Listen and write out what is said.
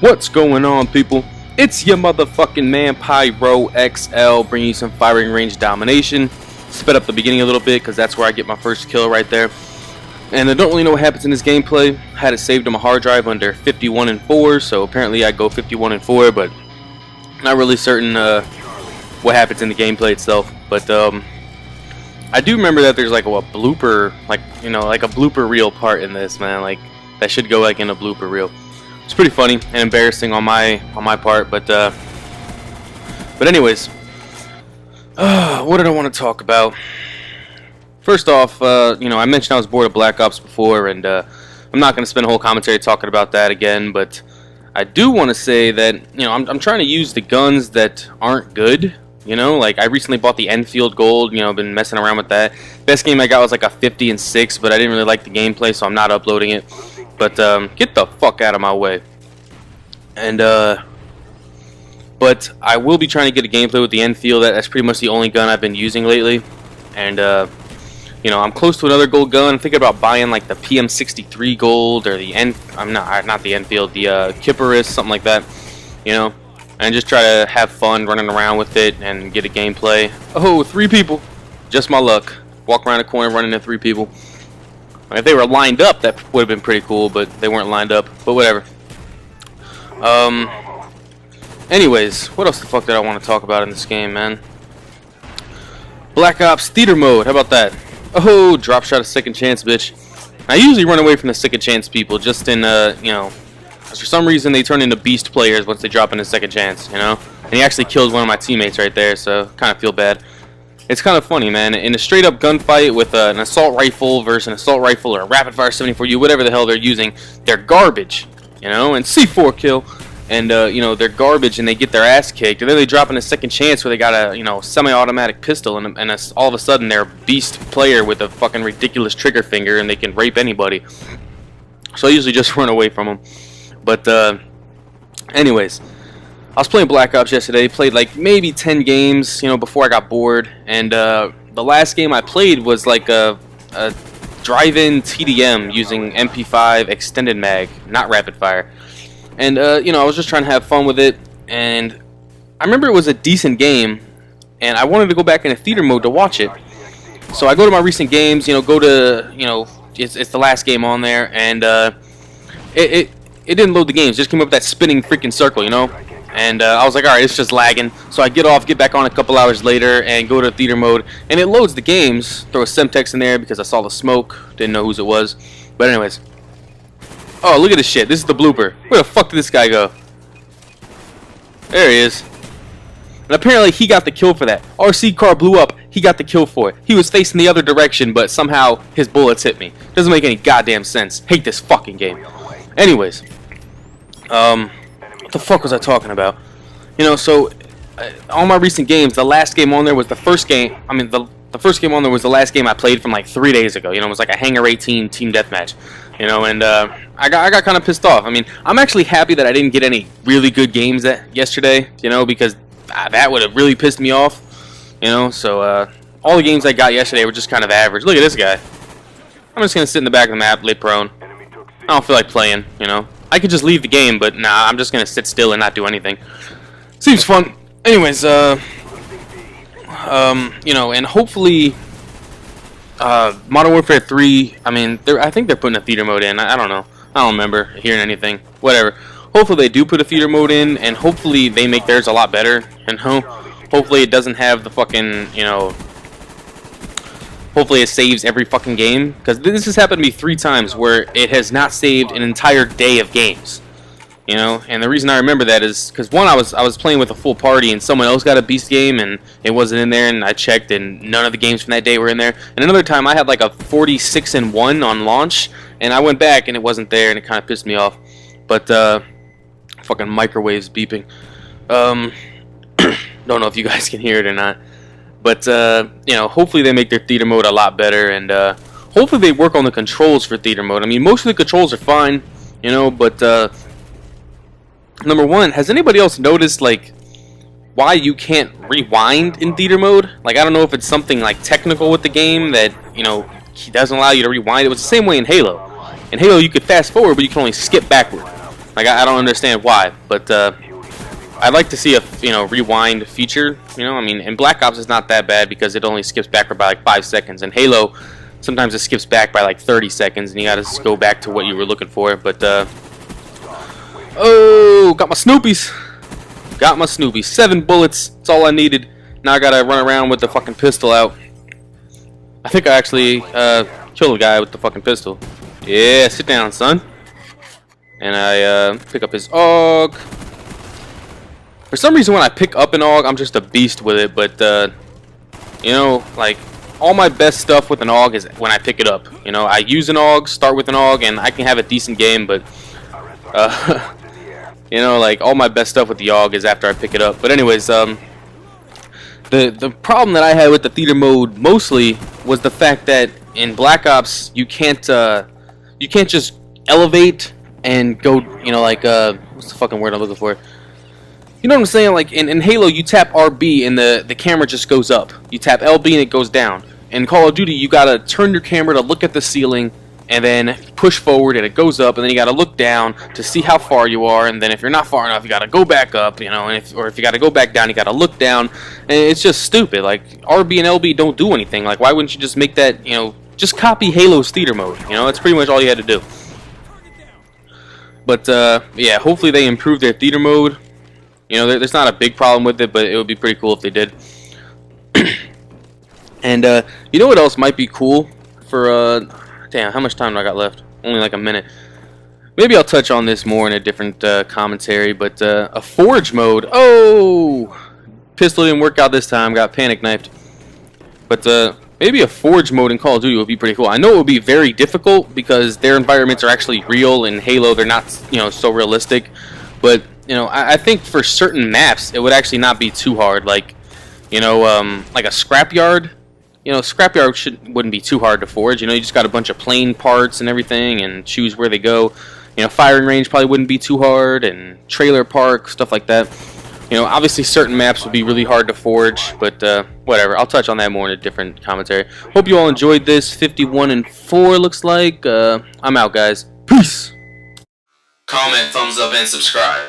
What's going on, people? It's your motherfucking man, PYRO XL, bringing you some firing range domination. Sped up the beginning a little bit because that's where I get my first kill right there. And I don't really know what happens in this gameplay. I had it saved on my hard drive under 51 and 4, so apparently I go 51 and 4, but not really certain what happens in the gameplay itself. But I do remember that there's like a blooper, like a blooper reel part in this, man. Like that should go like in a blooper reel. It's pretty funny and embarrassing on my part, but anyways, what did I want to talk about? First off, I mentioned I was bored of Black Ops before, and I'm not going to spend a whole commentary talking about that again, but I do want to say that, I'm trying to use the guns that aren't good, like I recently bought the Enfield Gold, I've been messing around with that. Best game I got was like a 50 and 6, but I didn't really like the gameplay, so I'm not uploading it. But get the fuck out of my way. And but I will be trying to get a gameplay with the Enfield. That's pretty much the only gun I've been using lately. And I'm close to another gold gun. I'm thinking about buying like the PM63 gold or the not the Enfield, the Kipperus, something like that. And just try to have fun running around with it and get a gameplay. Oh, 3 people. Just my luck. Walk around the corner running into 3 people. If they were lined up, that would have been pretty cool, but they weren't lined up. But whatever. Anyways, what else the fuck did I want to talk about in this game, man? Black Ops Theater mode. How about that? Oh, drop shot of second chance, bitch. I usually run away from the second chance people, just in, for some reason they turn into beast players once they drop in a second chance, And he actually killed one of my teammates right there, so kind of feel bad. It's kind of funny, man. In a straight-up gunfight with an assault rifle versus an assault rifle or a rapid-fire 74U, whatever the hell they're using, they're garbage, and C4 kill, and, they're garbage and they get their ass kicked, and then they drop in a second chance where they got a, semi-automatic pistol, and all of a sudden they're a beast player with a fucking ridiculous trigger finger, and they can rape anybody. So I usually just run away from them. But, anyways. I was playing Black Ops yesterday, played like maybe 10 games, before I got bored, and the last game I played was like a drive-in TDM using MP5 extended mag, not rapid fire. And, I was just trying to have fun with it, and I remember it was a decent game, and I wanted to go back into theater mode to watch it. So I go to my recent games, go to, it's the last game on there, and it didn't load the games, it just came up with that spinning freaking circle, And I was like, alright, it's just lagging. So I get off, get back on a couple hours later, and go to theater mode. And it loads the games. Throw a Semtex in there because I saw the smoke. Didn't know whose it was. But anyways. Oh, look at this shit. This is the blooper. Where the fuck did this guy go? There he is. And apparently he got the kill for that. RC car blew up. He got the kill for it. He was facing the other direction, but somehow his bullets hit me. Doesn't make any goddamn sense. Hate this fucking game. Anyways. What the fuck was I talking about? So all my recent games, the last game on there was the first game. I mean, the first game on there was the last game I played from like 3 days ago. It was like a Hangar 18 team deathmatch. And I got kind of pissed off. I mean, I'm actually happy that I didn't get any really good games yesterday. Because that would have really pissed me off. So all the games I got yesterday were just kind of average. Look at this guy. I'm just gonna sit in the back of the map, lay prone. I don't feel like playing. I could just leave the game, but nah, I'm just gonna sit still and not do anything. Seems fun. Anyways, and hopefully, Modern Warfare 3. I mean, I think they're putting a theater mode in. I don't know. I don't remember hearing anything. Whatever. Hopefully they do put a theater mode in, and hopefully they make theirs a lot better. And hopefully it doesn't have the fucking, Hopefully it saves every fucking game, because this has happened to me 3 times where it has not saved an entire day of games. And the reason I remember that is because one, I was playing with a full party and someone else got a beast game and it wasn't in there, and I checked and none of the games from that day were in there. And another time I had like a 46-1 on launch, and I went back and it wasn't there, and it kind of pissed me off. But fucking microwaves beeping. Don't know if you guys can hear it or not. But, hopefully they make their theater mode a lot better, and hopefully they work on the controls for theater mode. I mean, most of the controls are fine, but Number one, has anybody else noticed like why you can't rewind in theater mode? Like, I don't know if it's something like technical with the game that, you know, he doesn't allow you to rewind. It was the same way in Halo. In Halo, you could fast forward, but you can only skip backward. Like, I don't understand why, but I'd like to see a, you know, rewind feature. You know, I mean, in Black Ops it's not that bad because it only skips backward by like 5 seconds. In Halo, sometimes it skips back by like 30 seconds, and you gotta just go back to what you were looking for. But oh, got my Snoopies. Got my Snoopies. 7 bullets. That's all I needed. Now I gotta run around with the fucking pistol out. I think I actually killed a guy with the fucking pistol. Yeah, sit down, son. And I pick up his AUG. For some reason, when I pick up an AUG, I'm just a beast with it. But you know, like, all my best stuff with an AUG is when I pick it up. You know, I use an AUG, start with an AUG, and I can have a decent game. But you know, like, all my best stuff with the AUG is after I pick it up. But anyways, the problem that I had with the theater mode mostly was the fact that in Black Ops you can't just elevate and go, you know, like what's the fucking word I'm looking for? You know what I'm saying? Like in Halo, you tap RB and the camera just goes up. You tap LB and it goes down. In Call of Duty, you gotta turn your camera to look at the ceiling and then push forward and it goes up, and then you gotta look down to see how far you are, and then if you're not far enough, you gotta go back up, you know, and if you gotta go back down, you gotta look down, and it's just stupid. Like, RB and LB don't do anything. Like, why wouldn't you just make that, you know, just copy Halo's theater mode? You know, that's pretty much all you had to do. But yeah, hopefully they improve their theater mode. You know, there's not a big problem with it, but it would be pretty cool if they did. And you know what else might be cool for damn, how much time do I got left? Only like a minute. Maybe I'll touch on this more in a different commentary, but a forge mode. Oh, pistol didn't work out this time. Got panic knifed. But maybe a forge mode in Call of Duty would be pretty cool. I know it would be very difficult because their environments are actually real. In Halo, they're not, you know, so realistic. But you know, I think for certain maps, it would actually not be too hard. Like, you know, like a scrapyard. You know, scrapyard wouldn't be too hard to forge. You know, you just got a bunch of plane parts and everything, and choose where they go. You know, firing range probably wouldn't be too hard, and trailer park, stuff like that. You know, obviously certain maps would be really hard to forge, but whatever. I'll touch on that more in a different commentary. Hope you all enjoyed this. 51-4 looks like. I'm out, guys. Peace. Comment, thumbs up, and subscribe.